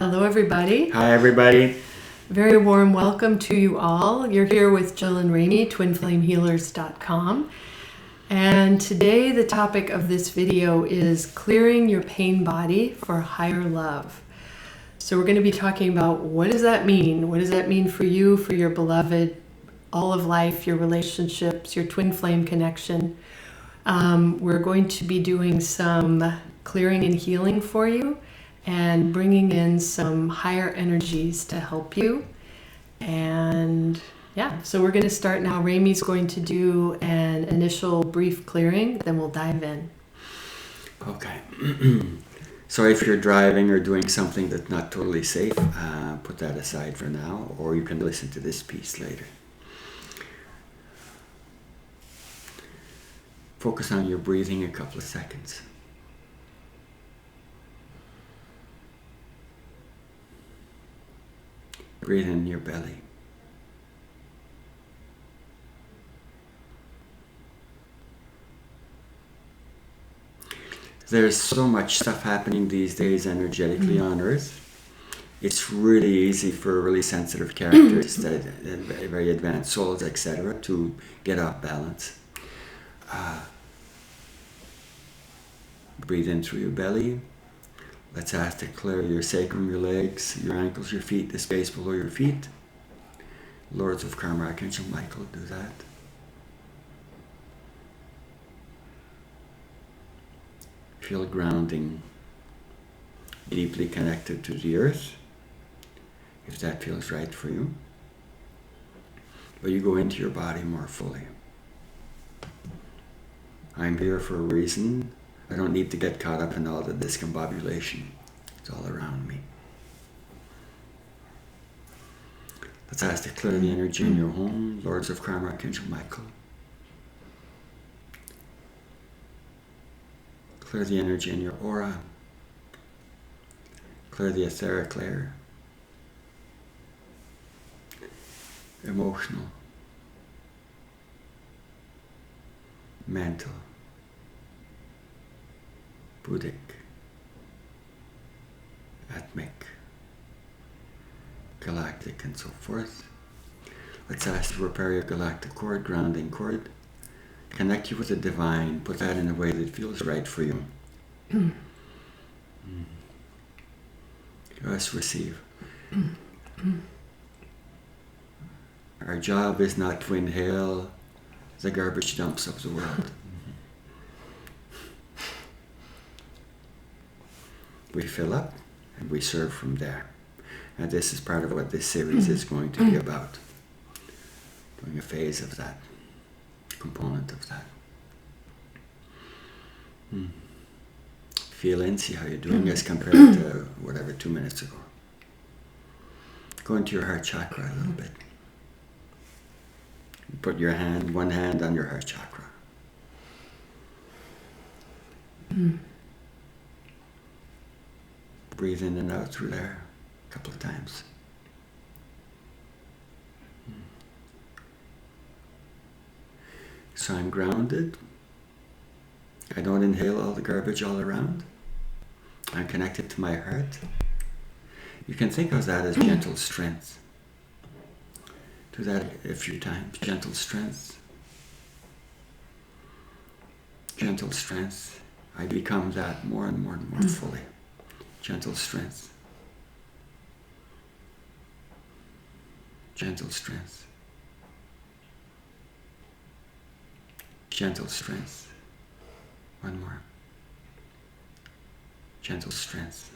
Hello, everybody. Hi, everybody. Very warm welcome to you all. You're here with Jill and Rémi, twinflamehealers.com. And today the topic of this video is clearing your pain body for higher love. So we're going to be talking about what does that mean? What does that mean for you, for your beloved, all of life, your relationships, your twin flame connection. We're going to be doing some clearing and healing for you and bringing in some higher energies to help you. And yeah, so we're going to start now. Rémi's going to do an initial brief clearing, then we'll dive in. Okay. So if you're driving or doing something that's not totally safe, put that aside for now, or you can listen to this piece later. Focus on your breathing a couple of seconds. Breathe in your belly. There's so much stuff happening these days energetically on Earth. It's really easy for really sensitive characters, very advanced souls, etc., to get off balance. Breathe in through your belly. Let's ask to clear your sacrum, your legs, your ankles, your feet, the space below your feet. Lords of Karma, Archangel Michael, do that. Feel grounding, deeply connected to the earth, if that feels right for you. But you go into your body more fully. I'm here for a reason. I don't need to get caught up in all the discombobulation. It's all around me. Let's ask to clear the energy in your home, Lords of Karma, Archangel Michael. Clear the energy in your aura. Clear the etheric layer. Emotional. Mental. Buddhic, Atmic, galactic, and so forth. Let's ask to repair your galactic cord, grounding cord. Connect you with the divine. Put that in a way that feels right for you. Just receive. Our job is not to inhale the garbage dumps of the world. We fill up and we serve from there. And this is part of what this series is going to be about. Doing a phase of that, component of that. Feel in, see how you're doing as compared to whatever 2 minutes ago. Go into your heart chakra a little bit. Put your hand, one hand on your heart chakra. Breathe in and out through there a couple of times. So I'm grounded. I don't inhale all the garbage all around. I'm connected to my heart. You can think of that as gentle strength. Do that a few times. Gentle strength. Gentle strength. I become that more and more and more fully. Gentle strength. Gentle strength. Gentle strength. One more. Gentle strength.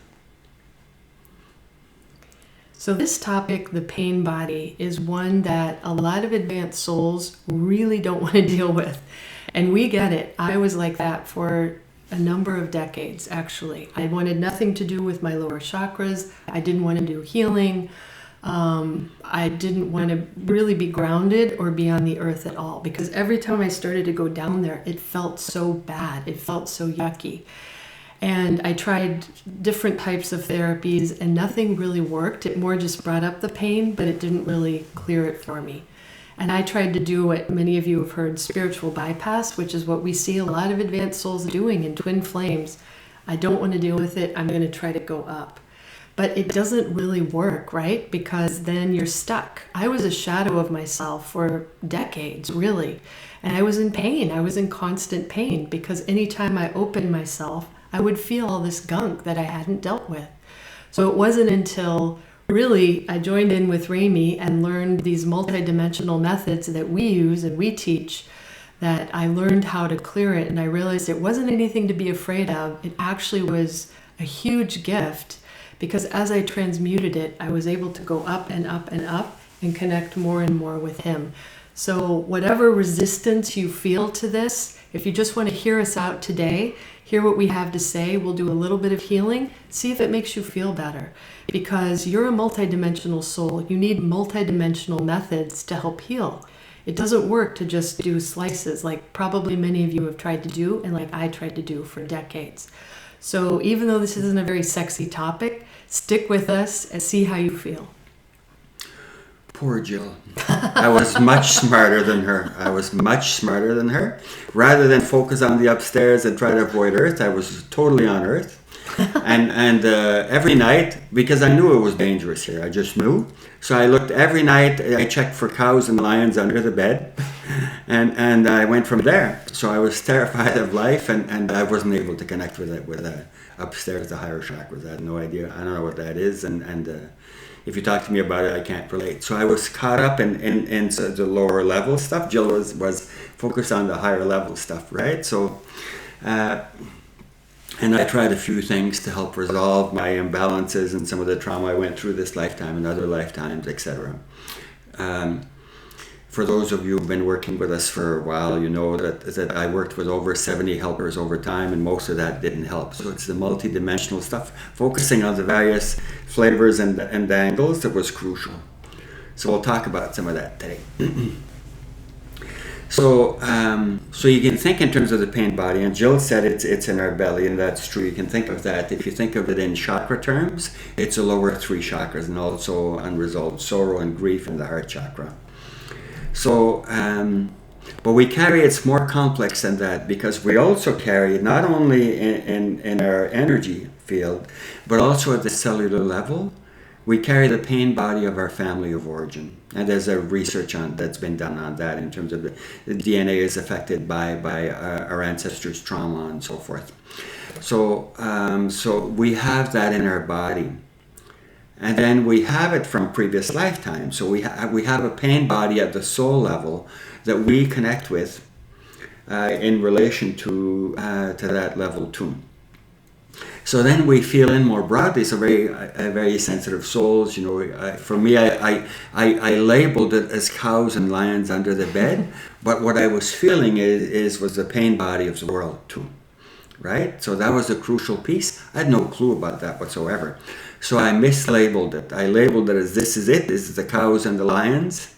So this topic, the pain body, is one that a lot of advanced souls really don't want to deal with. And we get it. I was like that for a number of decades, actually. I wanted nothing to do with my lower chakras. I didn't want to do healing. I didn't want to really be grounded or be on the earth at all, because every time I started to go down there, it felt so bad. It felt so yucky. And I tried different types of therapies and nothing really worked. It more just brought up the pain, but it didn't really clear it for me. And I tried to do what many of you have heard, spiritual bypass, which is what we see a lot of advanced souls doing in twin flames. I don't want to deal with it. I'm going to try to go up. But it doesn't really work, right? Because then you're stuck. I was a shadow of myself for decades, really. And I was in pain. I was in constant pain because anytime I opened myself, I would feel all this gunk that I hadn't dealt with. So it wasn't until really I joined in with Rémi and learned these multidimensional methods that we use and we teach that I learned how to clear it. And I realized it wasn't anything to be afraid of. It actually was a huge gift. Because as I transmuted it, I was able to go up and up and up and connect more and more with him. So whatever resistance you feel to this, if you just want to hear us out today, hear what we have to say, we'll do a little bit of healing, see if it makes you feel better. Because you're a multidimensional soul. You need multidimensional methods to help heal. It doesn't work to just do slices like probably many of you have tried to do and like I tried to do for decades. So even though this isn't a very sexy topic, stick with us and see how you feel. Poor Jill. I was much smarter than her. Rather than focus on the upstairs and try to avoid Earth, I was totally on Earth. and every night, because I knew it was dangerous here, I just knew. So I looked every night, I checked for cows and lions under the bed, and I went from there. So I was terrified of life, and I wasn't able to connect with upstairs, the higher chakras. I had no idea. I don't know what that is, and if you talk to me about it, I can't relate. So I was caught up in the lower level stuff. Jill was focused on the higher level stuff, right? So. And I tried a few things to help resolve my imbalances and some of the trauma I went through this lifetime and other lifetimes, etc. For those of you who've been working with us for a while, you know that I worked with over 70 helpers over time, and most of that didn't help. So it's the multidimensional stuff, focusing on the various flavors and angles that was crucial. So we'll talk about some of that today. So you can think in terms of the pain body, and Jill said it's in our belly, and that's true. You can think of that. If you think of it in chakra terms, it's the lower three chakras, and also unresolved sorrow and grief in the heart chakra. So, but we carry, it's more complex than that, because we also carry not only in our energy field, but also at the cellular level. We carry the pain body of our family of origin, and there's a research that's been done on that in terms of the DNA is affected by our ancestors' trauma and so forth. So we have that in our body, and then we have it from previous lifetimes. So we have a pain body at the soul level that we connect with in relation to that level too. So then we feel in more broadly. So very sensitive souls. You know, for me, I labeled it as cows and lions under the bed. But what I was feeling was the pain body of the world too, right? So that was a crucial piece. I had no clue about that whatsoever. So I mislabeled it. I labeled it as this is it. This is the cows and the lions.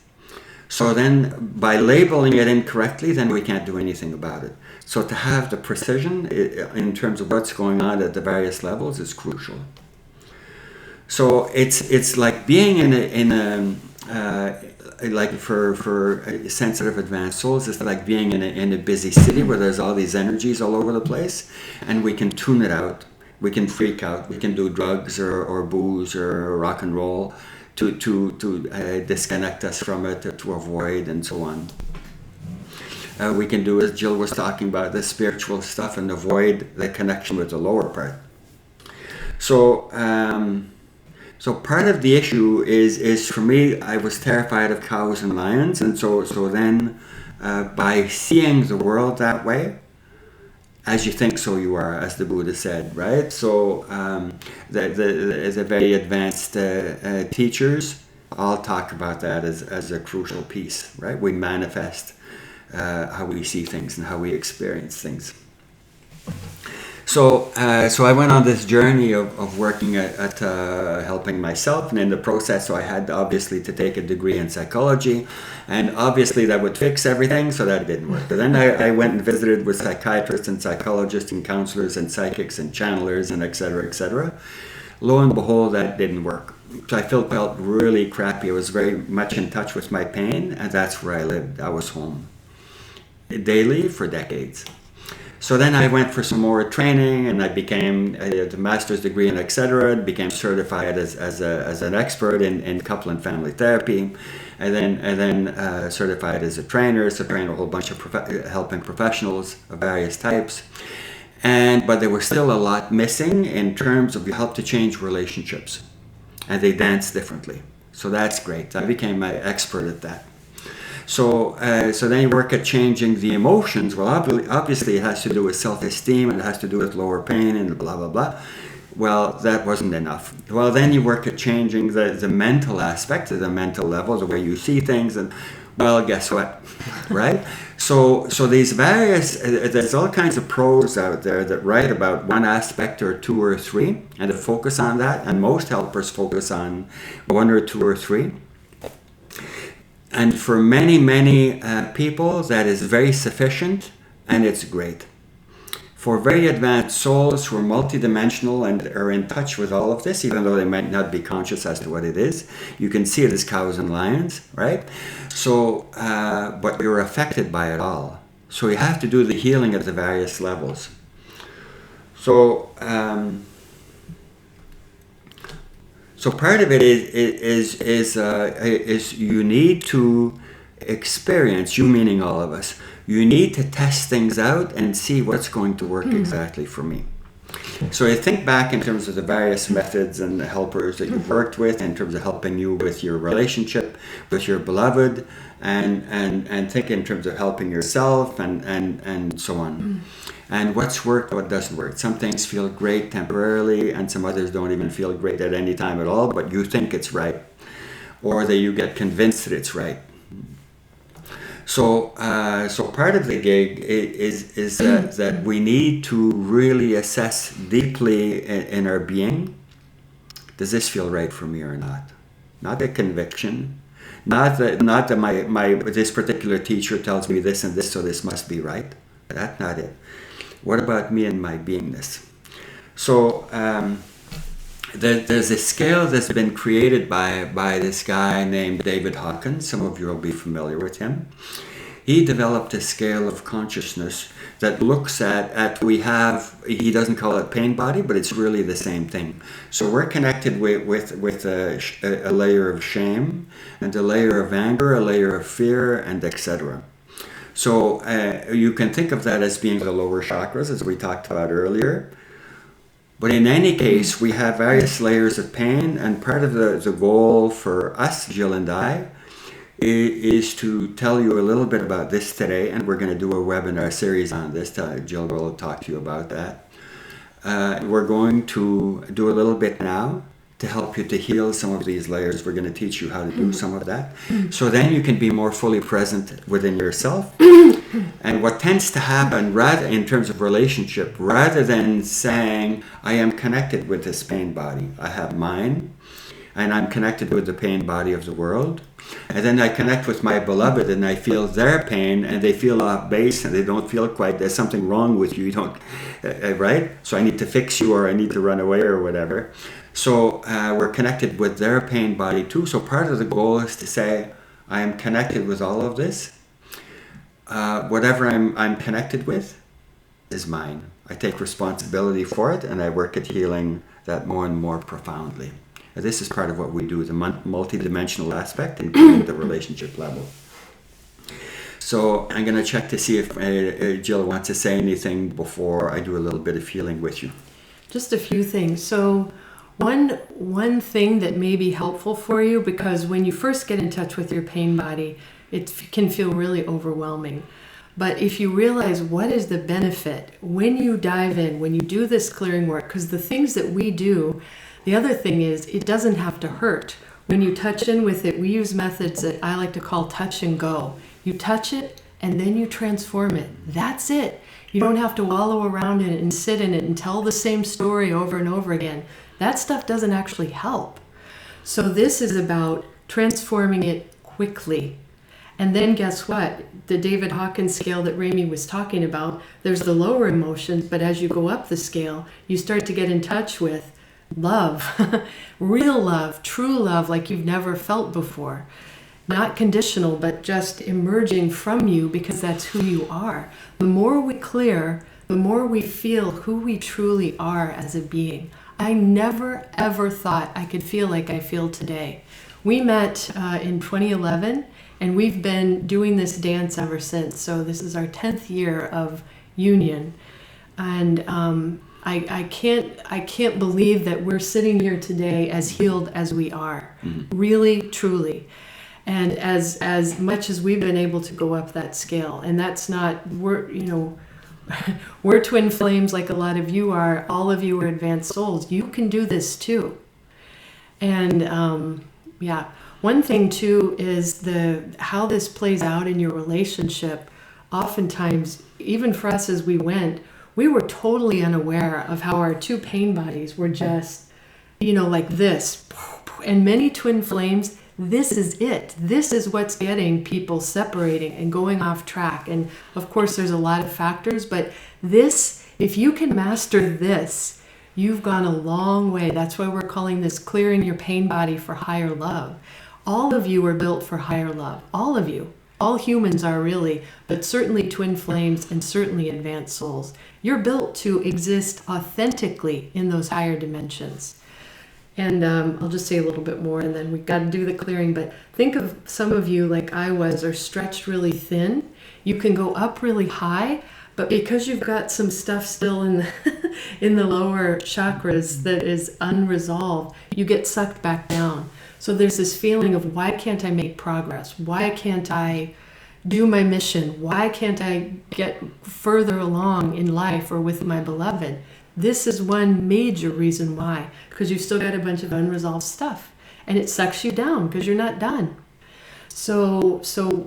So then by labeling it incorrectly, then we can't do anything about it. So to have the precision in terms of what's going on at the various levels is crucial. So it's like being like for sensitive advanced souls, it's like being in a busy city where there's all these energies all over the place, and we can tune it out. We can freak out. We can do drugs or booze or rock and roll to disconnect us from it, to avoid, and so on. We can do, as Jill was talking about, the spiritual stuff and avoid the connection with the lower part. So part of the issue is for me, I was terrified of cows and lions, and so then by seeing the world that way, as you think, so you are, as the Buddha said, right? So the very advanced teachers all talk about that as a crucial piece, right? We manifest how we see things and how we experience things. So I went on this journey of working at helping myself, and in the process, so I had obviously to take a degree in psychology, and obviously that would fix everything, so that didn't work. But then I went and visited with psychiatrists and psychologists and counselors and psychics and channelers and et cetera, et cetera. Lo and behold, that didn't work. So I felt really crappy. I was very much in touch with my pain, and that's where I lived. I was home daily for decades. So then I went for some more training, and I became the master's degree and etc. Became certified as an expert in couple and family therapy, and then certified as a trainer. So trained a whole bunch of helping professionals of various types, but there was still a lot missing in terms of help to change relationships, and they dance differently. So that's great. I became an expert at that. So then you work at changing the emotions. Well, obviously it has to do with self-esteem, and it has to do with lower pain and blah, blah, blah. Well, that wasn't enough. Well, then you work at changing the mental aspect, the mental level, the way you see things, and well, guess what, right? So these various, there's all kinds of pros out there that write about one aspect or two or three, and to focus on that, and most helpers focus on one or two or three. And for many people, that is very sufficient, and it's great. For very advanced souls who are multidimensional and are in touch with all of this, even though they might not be conscious as to what it is, you can see it as cows and lions, right? So, but you're affected by it all. So you have to do the healing at the various levels. So, So part of it is you need to experience, you meaning all of us, you need to test things out and see what's going to work exactly for me. So I think back in terms of the various methods and the helpers that you've worked with, in terms of helping you with your relationship with your beloved, and think in terms of helping yourself and so on. And what's worked, what doesn't work. Some things feel great temporarily, and some others don't even feel great at any time at all, but you think it's right. Or that you get convinced that it's right. So part of the gig is that we need to really assess deeply in our being, does this feel right for me or not? Not a conviction. Not that my this particular teacher tells me this and this, so this must be right. That's not it. What about me and my beingness? So there's a scale that's been created by this guy named David Hawkins. Some of you will be familiar with him. He developed a scale of consciousness that looks at he doesn't call it pain body, but it's really the same thing. So we're connected with a layer of shame, and a layer of anger, a layer of fear, and etc. So you can think of that as being the lower chakras, as we talked about earlier. But in any case, we have various layers of pain, and part of the goal for us, Jill and I, is to tell you a little bit about this today, and we're going to do a webinar series on this. Jill will talk to you about that. We're going to do a little bit now to help you to heal some of these layers. We're going to teach you how to do some of that. So then you can be more fully present within yourself. And what tends to happen, rather in terms of relationship, rather than saying, I am connected with this pain body, I have mine, and I'm connected with the pain body of the world, and then I connect with my beloved and I feel their pain, and they feel off base and they don't feel quite, there's something wrong with you, you don't, right? So I need to fix you, or I need to run away, or whatever. So we're connected with their pain body too. So part of the goal is to say, I am connected with all of this. Whatever I'm connected with is mine. I take responsibility for it, and I work at healing that more and more profoundly. And this is part of what we do, the multidimensional aspect, including the relationship level. So I'm going to check to see if Jill wants to say anything before I do a little bit of healing with you. Just a few things. So one thing that may be helpful for you, because when you first get in touch with your pain body, it can feel really overwhelming. But if you realize what is the benefit when you dive in, when you do this clearing work, because the things that we do, the other thing is it doesn't have to hurt. When you touch in with it, we use methods that I like to call touch and go. You touch it and then you transform it. That's it. You don't have to wallow around in it and sit in it and tell the same story over and over again. That stuff doesn't actually help. So this is about transforming it quickly. And then guess what? The David Hawkins scale that Rémi was talking about, there's the lower emotions, but as you go up the scale, you start to get in touch with love, real love, true love like you've never felt before. Not conditional, but just emerging from you because that's who you are. The more we clear, the more we feel who we truly are as a being. I never, ever thought I could feel like I feel today. We met in 2011, and we've been doing this dance ever since. So this is our 10th year of union. And I can't believe that we're sitting here today as healed as we are. Really, truly. And as much as we've been able to go up that scale, and that's not, we're twin flames like a lot of you are. All of you are advanced souls. You can do this too. And one thing too is how this plays out in your relationship. Oftentimes, even for us as we were totally unaware of how our two pain bodies were just, like this. And many twin flames, this is it. This is what's getting people separating and going off track. And of course, there's a lot of factors, but this, if you can master this, you've gone a long way. That's why we're calling this clearing your pain body for higher love. All of you are built for higher love. All of you. All humans are really, but certainly twin flames and certainly advanced souls. You're built to exist authentically in those higher dimensions. And I'll just say a little bit more, and then we've got to do the clearing. But think of some of you, like I was, are stretched really thin. You can go up really high, but because you've got some stuff still in the lower chakras that is unresolved, you get sucked back down. So there's this feeling of, why can't I make progress? Why can't I do my mission? Why can't I get further along in life or with my beloved? This is one major reason why, because you've still got a bunch of unresolved stuff, and it sucks you down because you're not done. So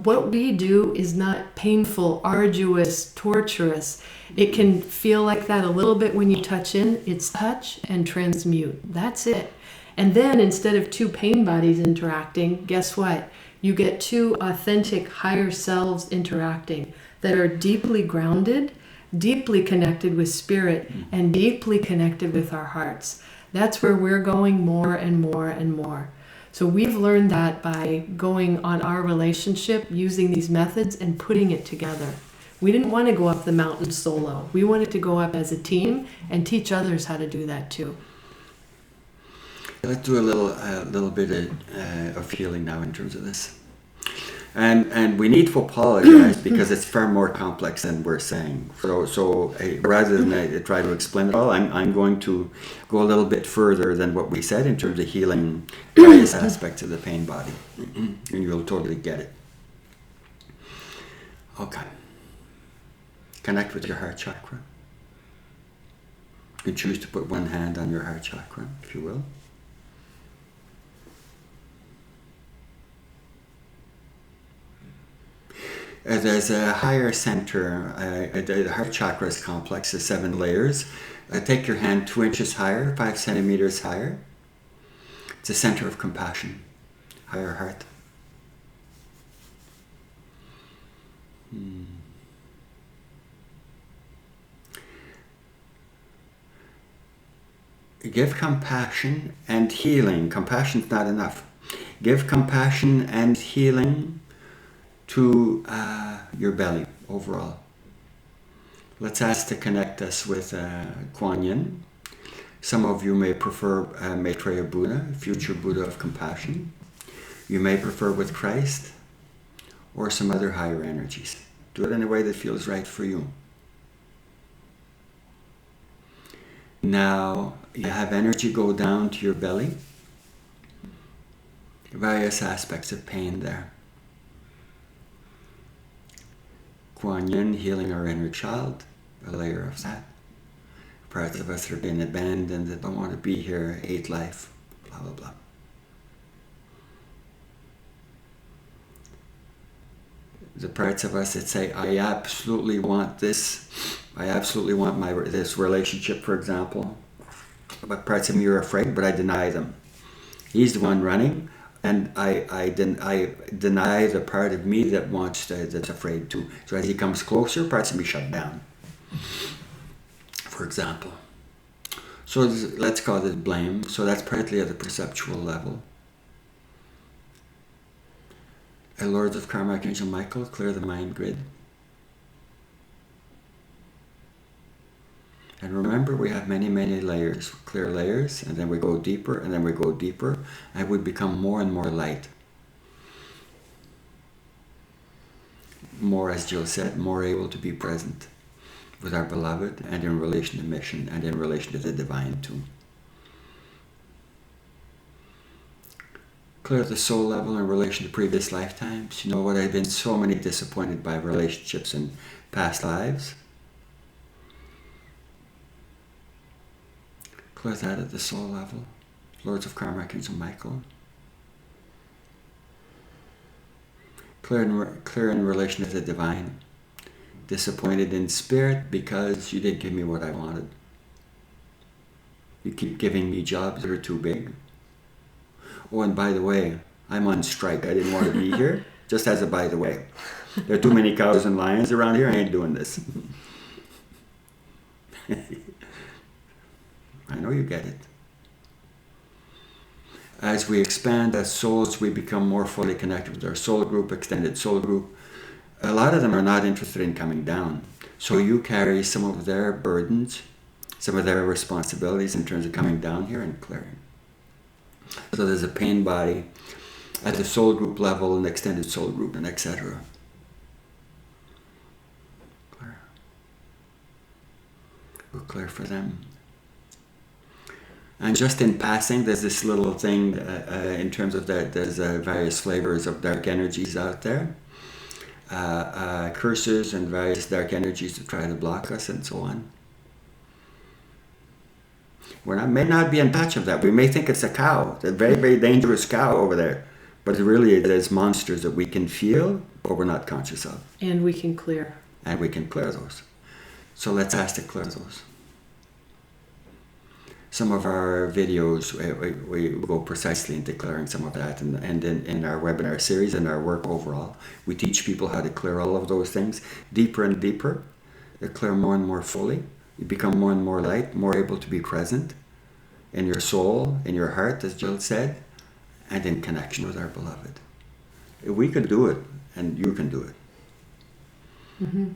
what we do is not painful, arduous, torturous. It can feel like that a little bit when you touch in. It's touch and transmute. That's it. And then instead of two pain bodies interacting, guess what? You get two authentic higher selves interacting that are deeply grounded, deeply connected with spirit, and deeply connected with our hearts. That's where we're going more and more and more. So we've learned that by going on our relationship, using these methods and putting it together. We didn't want to go up the mountain solo. We wanted to go up as a team and teach others how to do that too. Let's do a little bit of healing now in terms of this. And we need to apologize because it's far more complex than we're saying. So rather than try to explain it all, I'm going to go a little bit further than what we said in terms of healing various aspects of the pain body. And you'll totally get it. Okay. Connect with your heart chakra. You can choose to put one hand on your heart chakra, if you will. There's a higher center. The heart chakra is complex, there's 7 layers. Take your hand 2 inches higher, 5 centimeters higher. It's a center of compassion, higher heart. Give compassion and healing. Compassion's not enough. Give compassion and healing to your belly overall. Let's ask to connect us with Kuan Yin. Some of you may prefer Maitreya Buddha, future Buddha of compassion. You may prefer with Christ or some other higher energies. Do it in a way that feels right for you. Now you have energy go down to your belly. Various aspects of pain there. Kuan Yin, healing our inner child, a layer of that. Parts of us are being abandoned, that don't want to be here, hate life, blah, blah, blah. The parts of us that say, I absolutely want this, I absolutely want this relationship, for example. But parts of me are afraid, but I deny them. He's the one running. And I deny the part of me that wants that's afraid too. So as he comes closer, parts of me shut down. For example. So let's call it blame. So that's partly at the perceptual level. Lords of Karma, Archangel Michael, clear the mind grid. And remember, we have many, many layers, clear layers, and then we go deeper, and then we go deeper, and we become more and more light. More, as Jill said, more able to be present with our beloved and in relation to mission and in relation to the divine too. Clear the soul level in relation to previous lifetimes. You know what? I've been so many disappointed by relationships in past lives. Clear that at the soul level. Lords of Karma, Archangel Michael. Clear in relation to the divine. Disappointed in spirit because you didn't give me what I wanted. You keep giving me jobs that are too big. Oh, and by the way, I'm on strike. I didn't want to be here. Just as a by the way. There are too many cows and lions around here. I ain't doing this. I know you get it. As we expand as souls, we become more fully connected with our soul group, extended soul group. A lot of them are not interested in coming down. So you carry some of their burdens, some of their responsibilities in terms of coming down here and clearing. So there's a pain body at the soul group level, an extended soul group, and etc. Clear. We'll clear for them. And just in passing, there's this little thing in terms of that there's various flavors of dark energies out there. Curses and various dark energies to try to block us and so on. We may not be in touch with that. We may think it's a cow, a very, very dangerous cow over there. But really it is monsters that we can feel, but we're not conscious of. And we can clear. And we can clear those. So let's ask to clear those. Some of our videos, we go precisely into clearing some of that. And in our webinar series and our work overall, we teach people how to clear all of those things deeper and deeper. They clear more and more fully. You become more and more light, more able to be present in your soul, in your heart, as Jill said, and in connection with our beloved. If we can do it, and you can do it. Mm-hmm.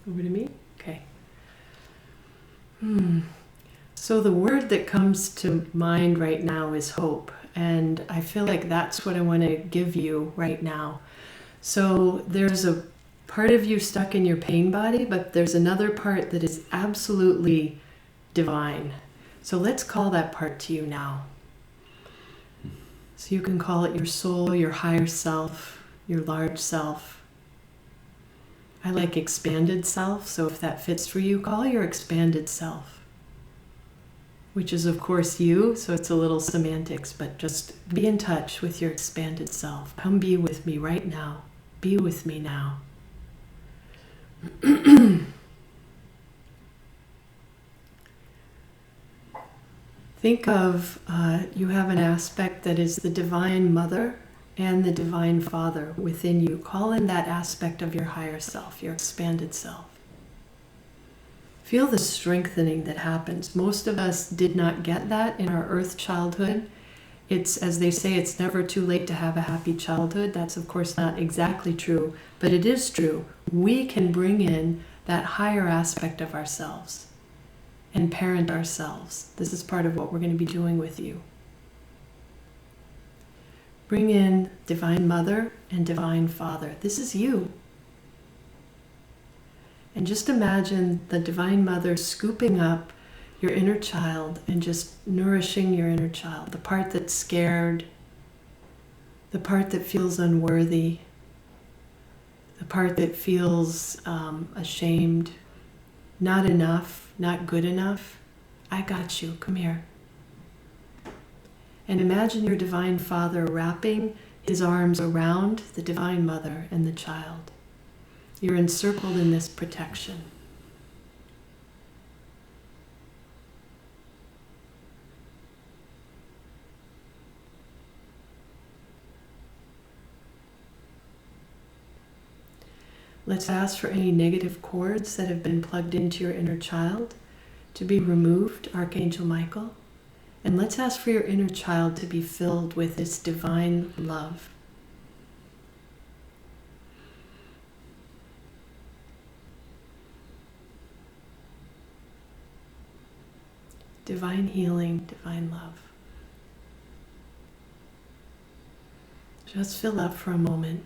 Over to me? Okay. So the word that comes to mind right now is hope. And I feel like that's what I want to give you right now. So there's a part of you stuck in your pain body, but there's another part that is absolutely divine. So let's call that part to you now. So you can call it your soul, your higher self, your large self. I like expanded self, so if that fits for you, call your expanded self, which is of course you, so it's a little semantics, but just be in touch with your expanded self. Come be with me right now. Be with me now. Think of, you have an aspect that is the Divine Mother and the Divine Father within you. Call in that aspect of your higher self, your expanded self. Feel the strengthening that happens. Most of us did not get that in our earth childhood. It's, as they say, it's never too late to have a happy childhood. That's of course not exactly true, but it is true. We can bring in that higher aspect of ourselves and parent ourselves. This is part of what we're going to be doing with you. Bring in Divine Mother and Divine Father. This is you. And just imagine the Divine Mother scooping up your inner child and just nourishing your inner child. The part that's scared, the part that feels unworthy, the part that feels ashamed, not enough, not good enough. I got you. Come here. And imagine your Divine Father wrapping his arms around the Divine Mother and the child. You're encircled in this protection. Let's ask for any negative cords that have been plugged into your inner child to be removed, Archangel Michael. And let's ask for your inner child to be filled with this divine love. divine healing, divine love. Just fill up for a moment.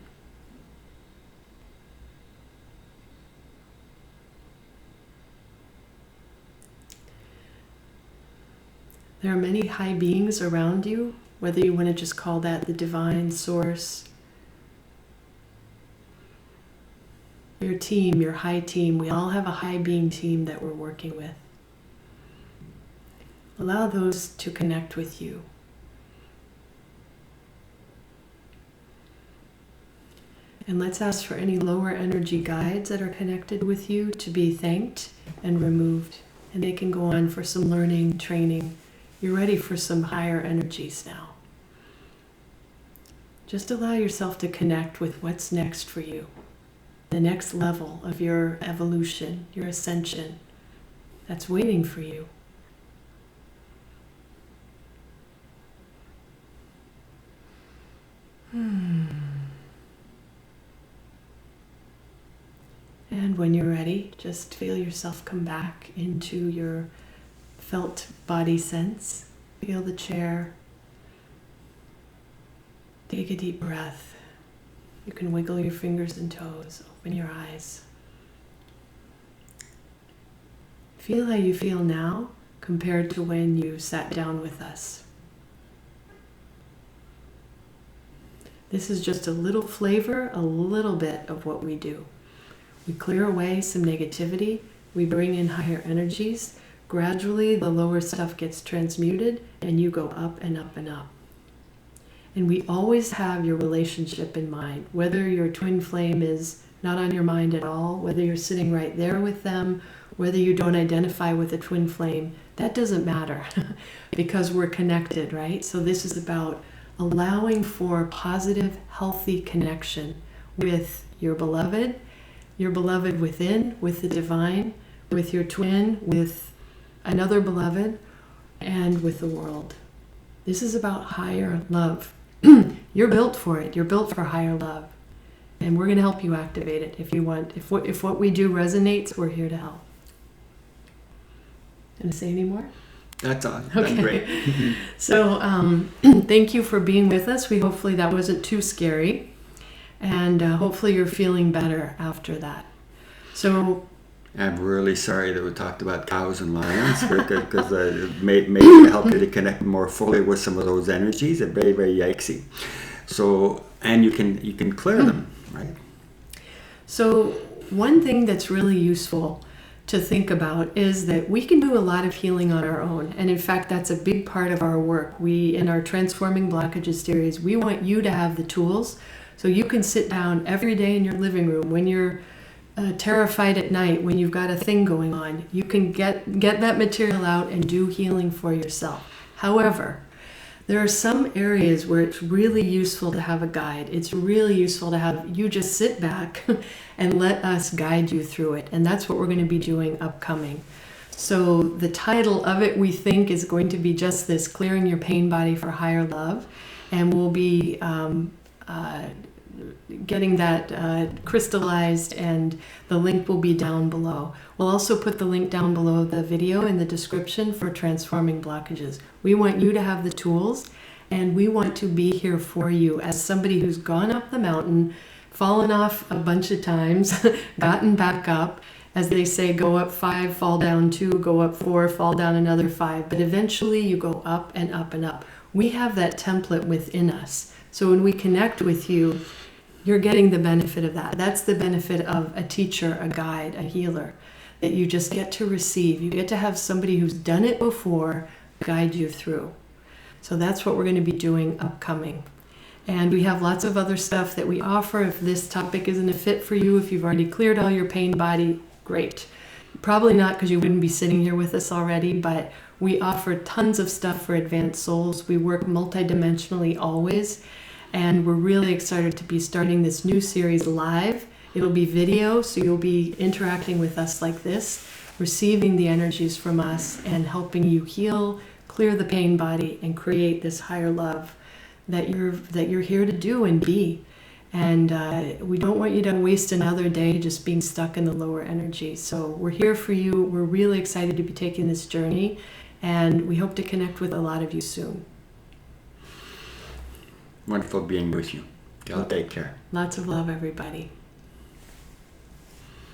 There are many high beings around you, whether you want to just call that the divine source, your team, your high team. We all have a high being team that we're working with. Allow those to connect with you. And let's ask for any lower energy guides that are connected with you to be thanked and removed. And they can go on for some learning, training. You're ready for some higher energies now. Just allow yourself to connect with what's next for you. The next level of your evolution, your ascension, that's waiting for you. And when you're ready, just feel yourself come back into your felt body sense. Feel the chair. Take a deep breath. You can wiggle your fingers and toes. Open your eyes. Feel how you feel now compared to when you sat down with us. This is just a little flavor, a little bit of what we do. We clear away some negativity. We bring in higher energies. Gradually, the lower stuff gets transmuted, and you go up and up and up. And we always have your relationship in mind, whether your twin flame is not on your mind at all, whether you're sitting right there with them, whether you don't identify with a twin flame, that doesn't matter because we're connected, right? So this is about allowing for positive, healthy connection with your beloved within, with the divine, with your twin, with another beloved, and with the world. This is about higher love. You're built for it. You're built for higher love. And we're going to help you activate it if you want. If what we do resonates, we're here to help. Gonna say any more? That's all. Okay. That's great. So thank you for being with us. Hopefully that wasn't too scary. And hopefully you're feeling better after that. So I'm really sorry that we talked about cows and lions because it may help you to connect more fully with some of those energies. They're very, very yikesy. So, and you can clear them, right? So one thing that's really useful to think about is that we can do a lot of healing on our own. And in fact, that's a big part of our work. In our Transforming Blockages series, we want you to have the tools so you can sit down every day in your living room when you're terrified at night, when you've got a thing going on. You can get that material out and do healing for yourself. However, there are some areas where it's really useful to have a guide. It's really useful to have you just sit back and let us guide you through it. And that's what we're going to be doing upcoming. So the title of it, we think, is going to be just this, Clearing Your Pain Body for Higher Love. And we'll be getting that crystallized, and the link will be down below. We'll also put the link down below the video in the description for Transforming Blockages. We want you to have the tools, and we want to be here for you as somebody who's gone up the mountain, fallen off a bunch of times, gotten back up. As they say, go up 5, fall down 2, go up 4, fall down another 5. But eventually you go up and up and up. We have that template within us. So when we connect with you, you're getting the benefit of that. That's the benefit of a teacher, a guide, a healer, that you just get to receive. You get to have somebody who's done it before guide you through. So that's what we're going to be doing upcoming. And we have lots of other stuff that we offer. If this topic isn't a fit for you, if you've already cleared all your pain body, great. Probably not, because you wouldn't be sitting here with us already, but we offer tons of stuff for advanced souls. We work multidimensionally always. And we're really excited to be starting this new series live. It'll be video, so you'll be interacting with us like this, receiving the energies from us and helping you heal, clear the pain body, and create this higher love that you're here to do and be. And we don't want you to waste another day just being stuck in the lower energy. So we're here for you. We're really excited to be taking this journey. And we hope to connect with a lot of you soon. Wonderful being with you. Y'all take care. Lots of love, everybody.